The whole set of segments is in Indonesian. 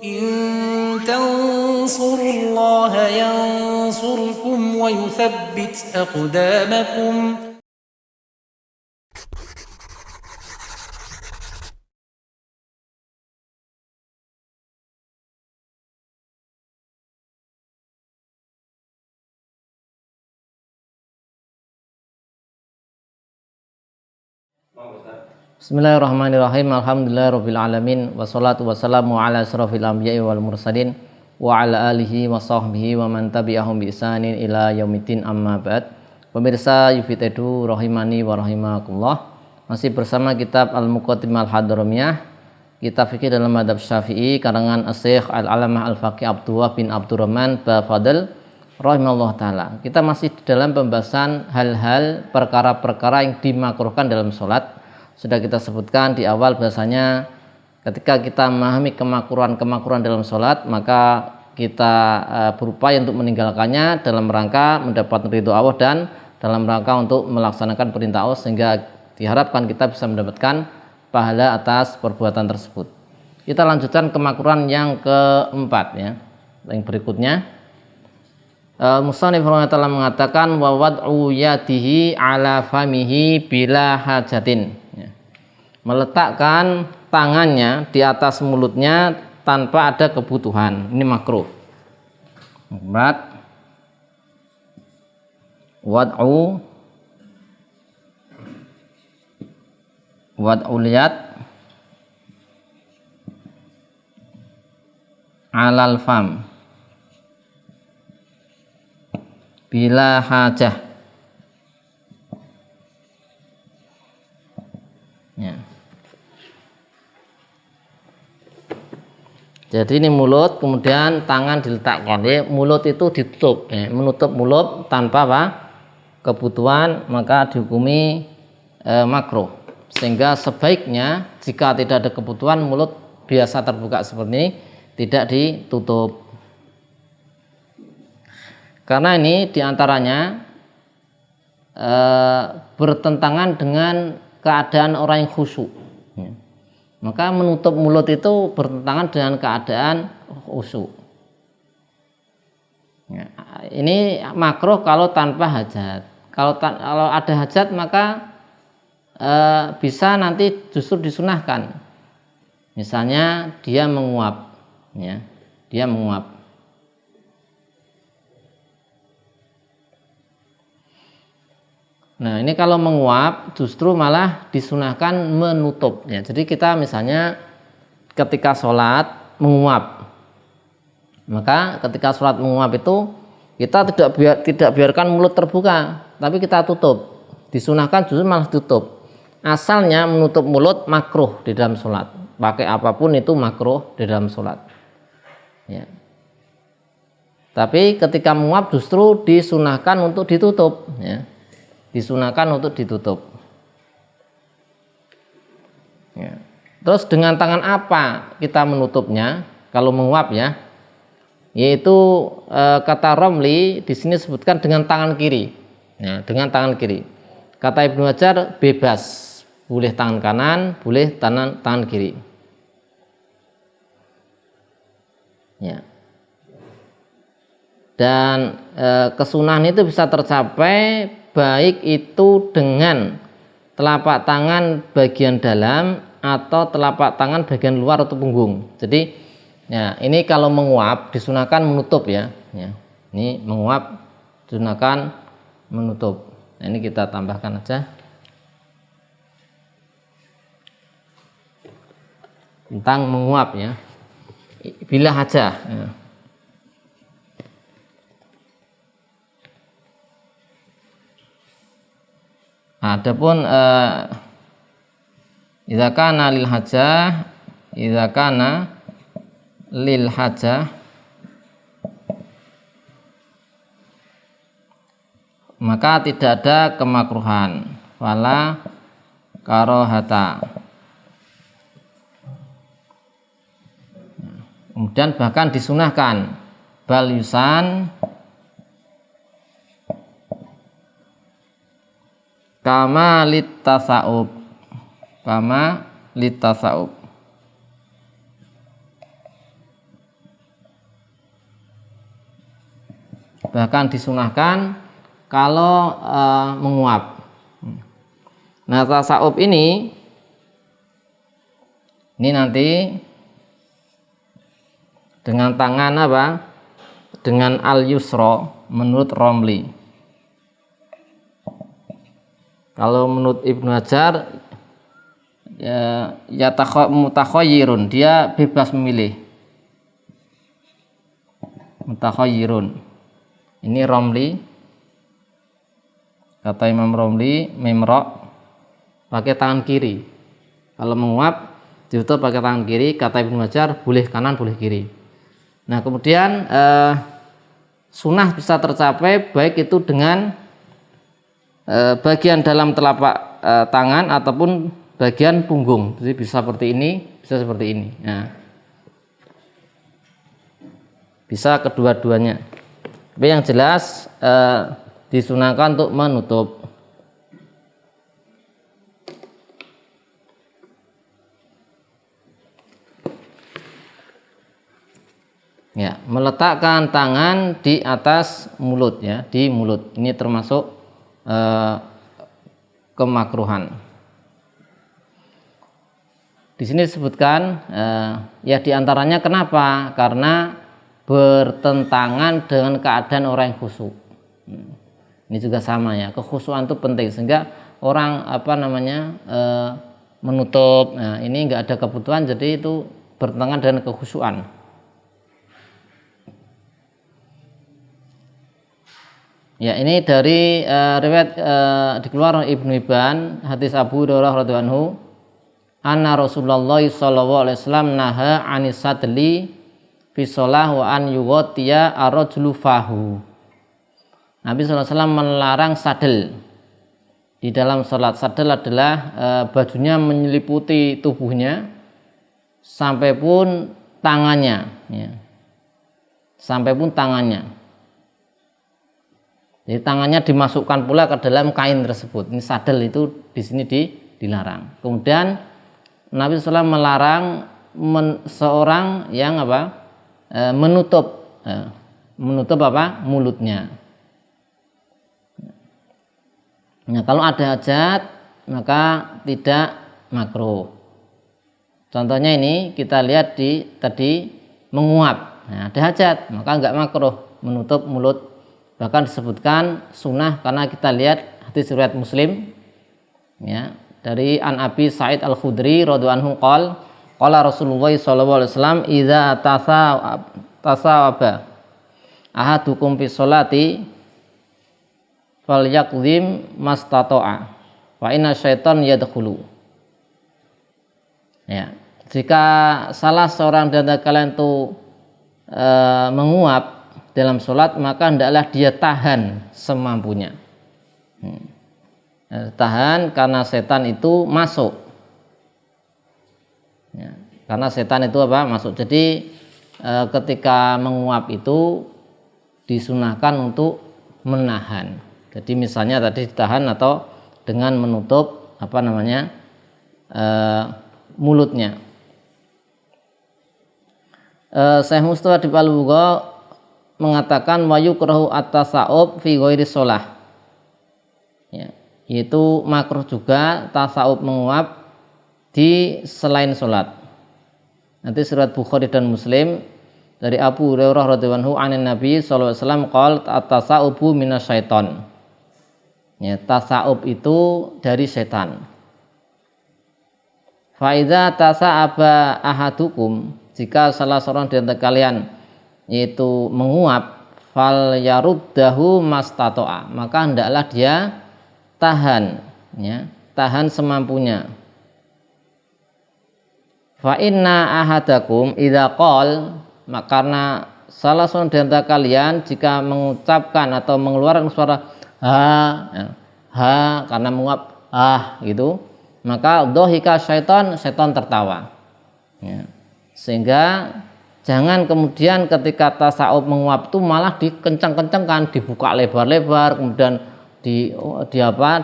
إن تنصروا الله ينصركم ويثبت أقدامكم. Bismillahirrahmanirrahim. Alhamdulillahirabbil alamin wassalatu wassalamu ala asrofil anbiya'i wal mursalin wa ala alihi wa sahbihi wa man tabi'ahum bi ihsanin ila yaumiddin, amma ba'd. Pemirsa Yufitedu rahimani wa rahimakumullah. Masih bersama kitab Al-Muqaddimah Al-Hadramiyah, kitab fikih dalam madhab Syafi'i karangan Asy-Syaikh Al-Alamah Al-Faqih Abdullah bin Abdurrahman Bafadl rahimahullah taala. Kita masih dalam pembahasan hal-hal perkara-perkara yang dimakruhkan dalam sholat. Sudah kita sebutkan di awal bahasanya ketika kita memahami kemakruhan dalam sholat, maka kita berupaya untuk meninggalkannya dalam rangka mendapat ridho Allah dan dalam rangka untuk melaksanakan perintah Allah, sehingga diharapkan kita bisa mendapatkan pahala atas perbuatan tersebut. Kita lanjutkan kemakruhan yang keempat, ya, yang berikutnya. Musannif rahimahullah mengatakan wa wad'u yadihi ala famihi bila hajatin, meletakkan tangannya di atas mulutnya tanpa ada kebutuhan. Ini makruh. Wad'u yad alal fam bila hajah, ya. Jadi ini mulut, kemudian tangan diletakkan. Jadi mulut itu ditutup, ya. Menutup mulut tanpa apa? Kebutuhan, maka dihukumi makruh. Sehingga sebaiknya jika tidak ada kebutuhan, mulut biasa terbuka seperti ini, tidak ditutup. Karena ini diantaranya bertentangan dengan keadaan orang yang khusyuk. Maka menutup mulut itu bertentangan dengan keadaan khusyuk. Ya, ini makruh kalau tanpa hajat. Kalau ada hajat, maka bisa nanti justru disunahkan. Misalnya dia menguap, ya, dia menguap. Nah, ini kalau menguap justru malah disunahkan menutup, ya. Jadi kita misalnya ketika sholat menguap, maka ketika sholat menguap itu kita tidak biarkan mulut terbuka, tapi kita tutup. Disunahkan justru malah tutup. Asalnya menutup mulut makruh di dalam sholat. Pakai apapun itu makruh di dalam sholat, ya. Tapi ketika menguap justru disunahkan untuk ditutup, ya. Disunahkan untuk ditutup, ya. Terus dengan tangan apa kita menutupnya kalau menguap, ya? Yaitu kata Romli di sini sebutkan dengan tangan kiri, ya, dengan tangan kiri. Kata Ibnu Hajar bebas, boleh tangan kanan, boleh tangan kiri, ya. Dan kesunahan itu bisa tercapai baik itu dengan telapak tangan bagian dalam atau telapak tangan bagian luar atau punggung. Jadi, ya, ini kalau menguap disunahkan menutup, ya. Ya. Ini menguap disunahkan menutup. Nah, ini kita tambahkan aja tentang menguap, ya. Bila hajah, ya. Adapun idza kana lil hajah maka tidak ada kemakruhan, wala karohata. Kemudian bahkan disunahkan bal yusan kama litasa'ub, bahkan disunahkan kalau menguap. Nah, tasawuf ini nanti dengan tangan apa? Dengan al-yusra menurut Romli. Kalau menurut Ibnu Hajar ya mutakhayyirun, dia bebas memilih. Mutakhayyirun. Ini Romli. Kata Imam Romli, memrok pakai tangan kiri. Kalau menguap ditutup pakai tangan kiri. Kata Ibnu Hajar, boleh kanan boleh kiri. Nah, kemudian sunnah bisa tercapai baik itu dengan bagian dalam telapak tangan ataupun bagian punggung. Jadi bisa seperti ini, bisa seperti ini. Nah, bisa kedua-duanya. Tapi yang jelas disunahkan untuk menutup. Ya, meletakkan tangan di atas mulut, ya, di mulut. Ini termasuk kemakruhan. Di sini disebutkan ya diantaranya kenapa? Karena bertentangan dengan keadaan orang yang khusyuk. Ini juga sama ya, kekhusyukan itu penting sehingga orang menutup. Nah, ini enggak ada kebutuhan, jadi itu bertentangan dengan kekhusyukan. Ya, ini dari riwayat dikeluarkan Ibnu Hibban, hadis Abu Hurairah radhiyallahu anhu, anna Rasulullah sallallahu alaihi wasallam naha anis sadli fi shalah wa an yughtiya ar-rajulu fahu. Nabi sallallahu alaihi wasallam melarang sadel di dalam salat. Sadel adalah bajunya menyeliputi tubuhnya sampai pun tangannya, ya. Sampai pun tangannya. Jadi tangannya dimasukkan pula ke dalam kain tersebut. Ini sadel itu di sini dilarang. Kemudian Nabi SAW melarang seorang yang menutup mulutnya. Nah, kalau ada hajat maka tidak makruh. Contohnya ini kita lihat tadi menguap. Nah, ada hajat maka enggak makruh menutup mulut. Bahkan disebutkan sunnah karena kita lihat hadis riwayat Muslim, ya, dari An Abi Sa'id Al-Khudri radhiyallahu anhu qala Rasulullah sallallahu alaihi wasallam idza tasawaba ahadukum fi sholati falyaqdim mastata'a fa inna syaitan yadkhulu. Ya, jika salah seorang dari kalian itu menguap dalam sholat, maka hendaklah dia tahan semampunya. Tahan karena setan itu masuk. Ya, karena setan itu masuk. Jadi ketika menguap itu disunahkan untuk menahan. Jadi misalnya tadi ditahan atau dengan menutup mulutnya. Syekh Mustafa di Al-Bugha mengatakan wa yukrahu at-tasawub fi ghairi shalah. Ya, yaitu makruh juga tasawub menguap di selain salat. Nanti surat Bukhari dan Muslim dari Abu Hurairah radhiyallahu anhu anin Nabi sallallahu alaihi wasallam qala at-tasawubu minasyaiton. Ya, tasawub itu dari setan. Fa idza tasa'aba ahadukum, jika salah seorang di antara kalian yaitu menguap, fal yaruddahu mastato'a, maka hendaklah dia tahan, ya, tahan semampunya. Fa inna ahadakum idza qol, karena salah seorang di antara kalian jika mengucapkan atau mengeluarkan suara ha karena menguap gitu, maka dhahika syaitan tertawa, ya. Sehingga jangan kemudian ketika tasawuf menguap itu malah dikencang-kencangkan, dibuka lebar-lebar, kemudian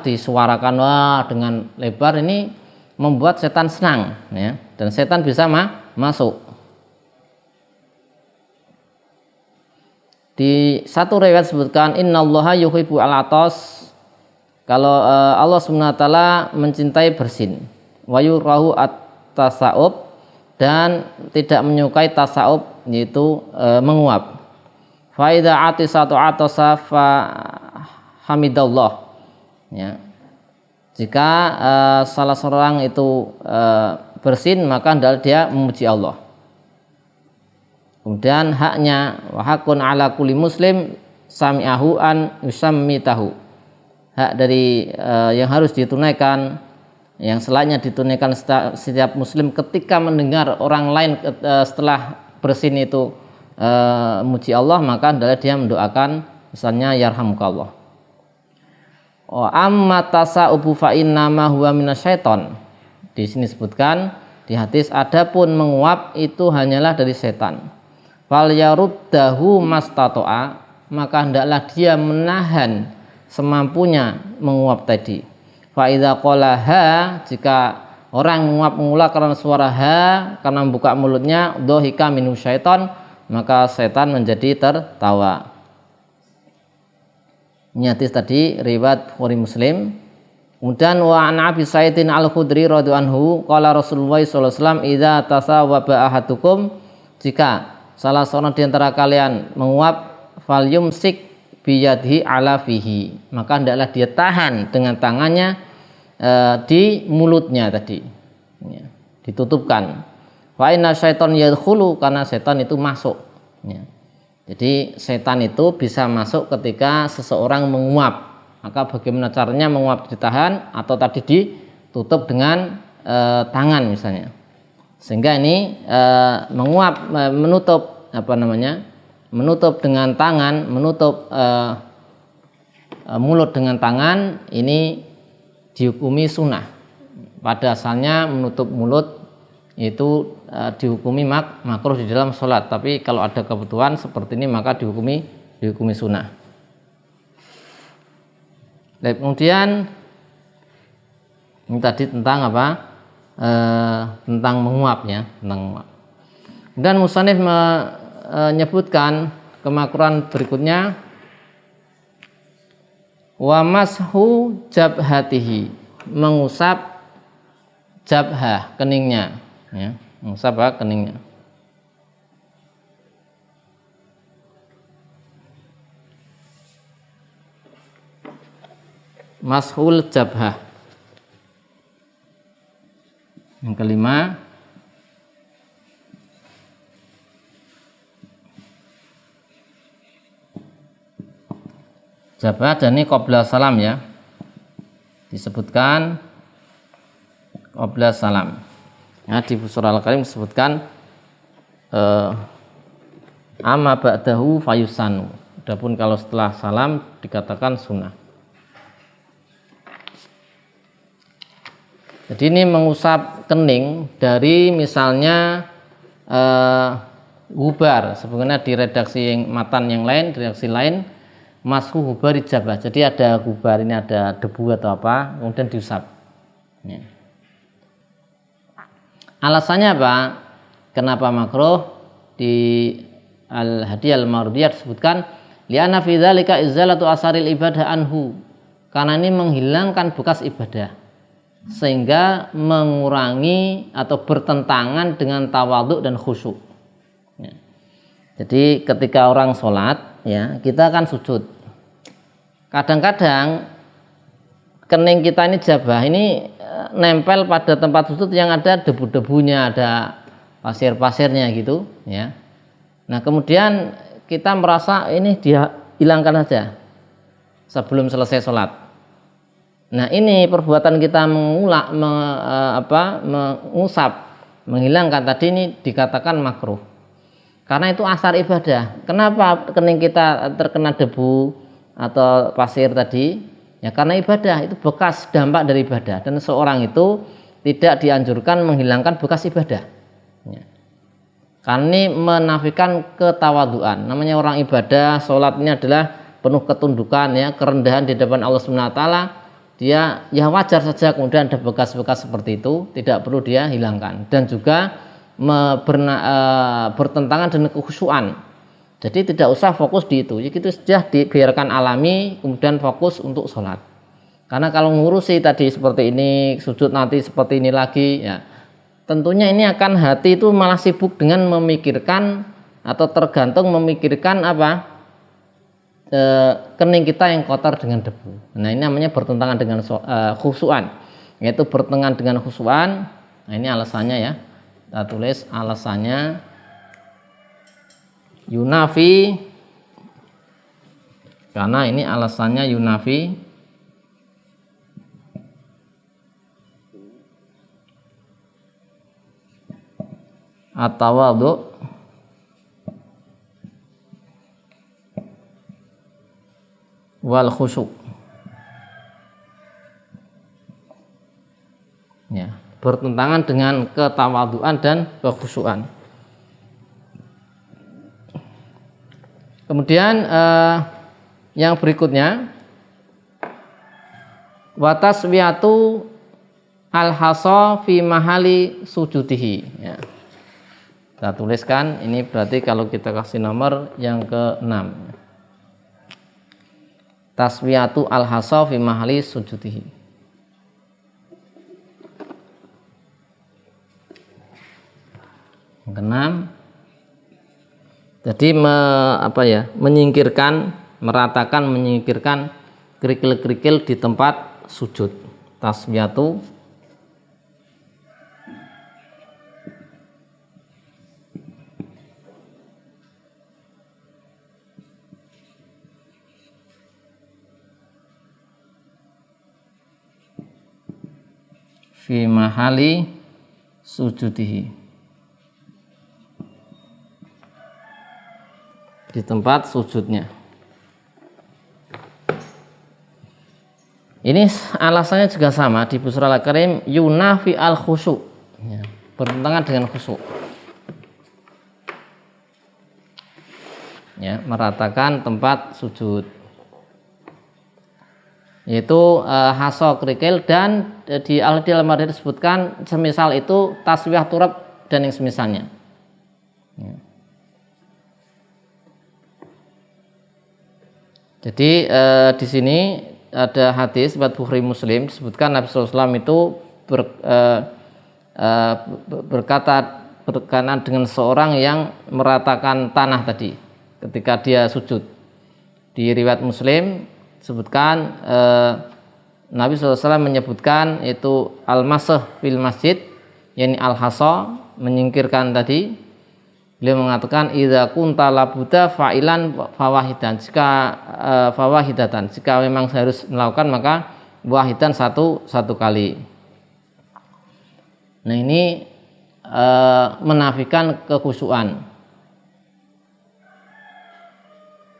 disuarakan dengan lebar. Ini membuat setan senang, ya, dan setan bisa masuk. Di satu riwayat sebutkan innallaha yuhibbu al-atas, kalau Allah Subhanahu wa taala mencintai bersin, wa yurahu at-tasaub, dan tidak menyukai tasaub, yaitu menguap. Fa idza atisatu atasa fa hamidallah, ya. Jika salah seorang itu bersin, maka hendaklah dia memuji Allah. Kemudian haknya, wa hakun ala kulli muslim sami'ahu an yusammitahu, hak dari yang harus ditunaikan, yang selainnya ditunaikan setiap muslim ketika mendengar orang lain setelah bersin itu memuji Allah, maka adalah dia mendoakan misalnya yarhamukallah. Wa amma tasaubu fa innama huwa minasyaiton. Di sini disebutkan di hadis, adapun menguap itu hanyalah dari setan. Fal yaruddahu mastata'a, maka hendaklah dia menahan semampunya menguap tadi. Fa idza qala ha, jika orang menguap karena suara ha, karena membuka mulutnya, dhahika minhu syaiton, maka setan menjadi tertawa. Ini hadis tadi riwayat Bukhari Muslim. Kemudian wa an Abi Sa'idin Al-Khudri radhiyallahu anhu qala Rasulullah sallallahu alaihi wasallam idza tasawwaba ahadukum, jika salah seorang di antara kalian menguap, falyumsik biyadhi ala fihi, maka hendaklah dia tahan dengan tangannya di mulutnya tadi, ya, ditutupkan. Fa inna syaiton yadkhulu, karena setan itu masuk, ya. Jadi setan itu bisa masuk ketika seseorang menguap, maka bagaimana caranya menguap ditahan atau tadi ditutup dengan tangan misalnya, sehingga ini menguap, menutup menutup dengan tangan, menutup mulut dengan tangan, ini dihukumi sunnah. Pada asalnya menutup mulut itu dihukumi makruh di dalam sholat, tapi kalau ada kebutuhan seperti ini maka dihukumi sunnah. Dan kemudian ini tadi tentang apa? Tentang menguap, ya, tentang menguap. Dan musannif menyebutkan kemakruhan berikutnya, wa mashu jabhatihi, mengusap jabhah, keningnya, ya, mengusap keningnya. Mashul jabhah. Yang kelima, jabhah, dan ini qabla salam, ya, disebutkan qabla salam, ya, di surah Al-Karim disebutkan amma ba'dahu fayusanu, adapun kalau setelah salam dikatakan sunnah. Jadi ini mengusap kening dari misalnya gubar, sebenarnya di redaksi yang matan yang lain, di redaksi lain masku gubar jabah, jadi ada gubar, ini ada debu atau apa, kemudian diusap, ya. Alasannya apa? Kenapa makruh? Di Al-Hadiyah Al-Mardiyah disebutkan li'anna fi dzalika izalatu asaril ibadah anhu, karena ini menghilangkan bekas ibadah, sehingga mengurangi atau bertentangan dengan tawadhu dan khusyuk, ya. Jadi ketika orang sholat, ya, kita akan sujud, kadang-kadang kening kita ini jabah ini nempel pada tempat sujud yang ada debu-debunya, ada pasir-pasirnya gitu, ya. Nah kemudian kita merasa ini dia hilangkan saja sebelum selesai sholat. Nah ini perbuatan kita mengusap, menghilangkan tadi, ini dikatakan makruh karena itu asar ibadah. Kenapa kening kita terkena debu atau pasir tadi? Ya karena ibadah, itu bekas dampak dari ibadah, dan seorang itu tidak dianjurkan menghilangkan bekas ibadah, ya. Karena ini menafikan ketawaduan. Namanya orang ibadah, sholat ini adalah penuh ketundukan, ya, kerendahan di depan Allah Subhanahu wa taala. Dia ya wajar saja kemudian ada bekas-bekas seperti itu, tidak perlu dia hilangkan, dan juga bertentangan dengan kekhusyuan. Jadi tidak usah fokus di itu sudah dibiarkan alami, kemudian fokus untuk sholat. Karena kalau ngurusi tadi seperti ini, sujud nanti seperti ini lagi, ya tentunya ini akan hati itu malah sibuk dengan memikirkan atau tergantung memikirkan apa, kening kita yang kotor dengan debu. Nah ini namanya bertentangan dengan khusyuan, yaitu bertentangan dengan khusyuan. Nah ini alasannya ya, kita tulis alasannya yunafi, karena ini alasannya yunafi at-tawadhu wal khusyuk. Ya, bertentangan dengan ketawaduan dan kekhusyuan. Kemudian yang berikutnya wataswiyatu al-hasa fi mahali sujudihi. Ya. Kita tuliskan ini berarti kalau kita kasih nomor yang ke-6. Taswiyatu al-hasa fi mahali sujudihi. Yang ke-6. Jadi menyingkirkan, meratakan, menyingkirkan kerikil-kerikil di tempat sujud. Taswiyatu fi mahali sujudihi, di tempat sujudnya. Ini alasannya juga sama di Busra al-Karim, yunafi al-khusyuk, ya, bertentangan dengan khusyuk. Ya, meratakan tempat sujud, yaitu haso kerikil, dan di al-Madhari disebutkan semisal itu taswiyah turab dan yang semisalnya. Ya. Jadi di sini ada hadis buat Bukhari Muslim disebutkan Nabi SAW itu berkata berkenaan dengan seorang yang meratakan tanah tadi ketika dia sujud. Di riwayat Muslim disebutkan Nabi SAW menyebutkan itu al-masah fil masjid, yakni al-hasa, menyingkirkan tadi. Beliau mengatakan idza kunta labuda fa'ilan fawahidan, jika fawahidatan, jika memang harus melakukan maka wahidan satu kali. Nah ini menafikan kekhusyuan.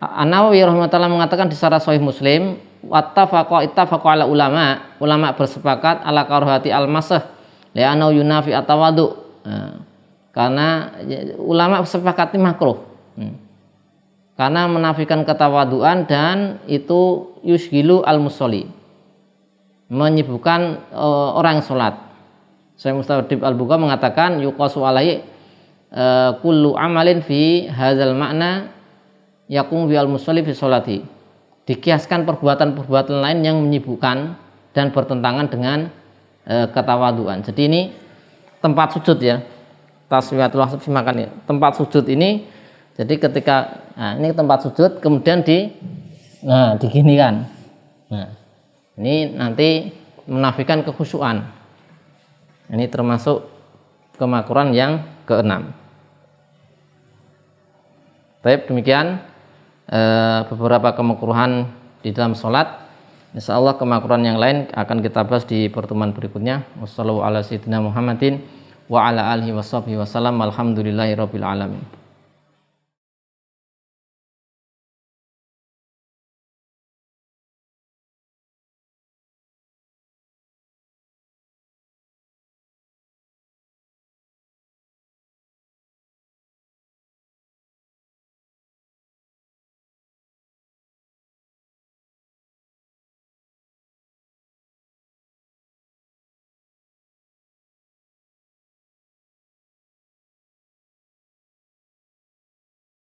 An-Nawawi rahimahullah mengatakan di syarah Sahih Muslim, ittafaqa ala ulama bersepakat ala karahati al-masah li'annahu yunafi at-tawadhu. Karena ulama sepakat ini makruh. Karena menafikan ketawaduan dan itu yusgilu al-musolli, menyibukkan orang sholat. Syekh Mustadib al-Buqa mengatakan yuqasu alaihi kullu amalin fi hadzal makna yakum bi al-musolli fi sholati. Dikiaskan perbuatan-perbuatan lain yang menyibukkan dan bertentangan dengan ketawaduan. Jadi ini tempat sujud ya. Taswiyatul fi makan ya. Tempat sujud ini, jadi ketika ini tempat sujud kemudian diginikan. Nah, ini nanti menafikan kekhusyuan. Ini termasuk kemakruhan yang ke-6. Baik, demikian beberapa kemakruhan di dalam sholat. Insyaallah kemakruhan yang lain akan kita bahas di pertemuan berikutnya. Wassallallahu ala sayyidina Muhammadin wa ala alihi washabbihi wasallam. Alhamdulillahirabbil alamin.